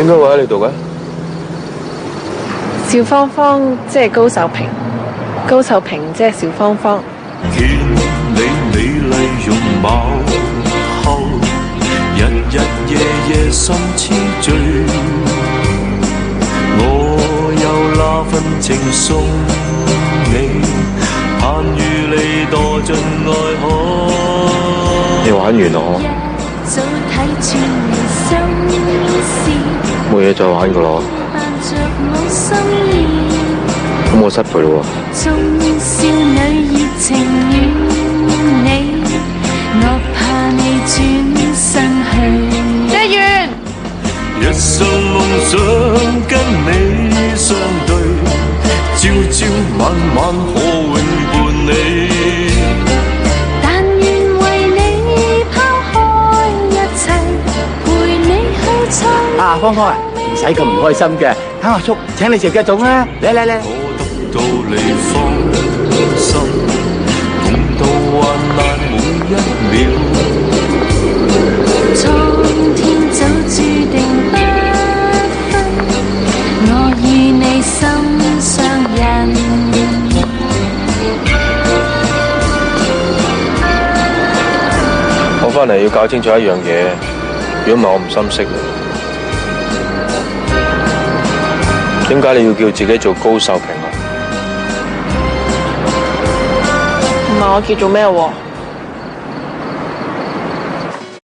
點解會喺你度嘅？小芳芳即係高秀萍，高秀萍即係小芳芳。見你美麗容貌後，日日夜夜心痴醉，我有那份情送你，盼與你墮進愛河。你玩完咯？冇嘢再玩噶咯？咁我失陪咯喎。少女熱情與你，我怕你轉身去。謝元，一生夢想跟你相對，朝朝晚晚可永伴你。但願為你拋開一切，陪你去闖。啊，芳芳啊，唔使咁唔開心嘅，等阿叔請你食嘅粽啦，嚟嚟嚟。到你放心，共度患難每一秒。蒼天早注定不分，我與你心相印。我翻嚟要搞清楚一樣嘢，如果唔係我唔心息。點解你要叫自己做高秀萍啊？唔係我叫做咩喎？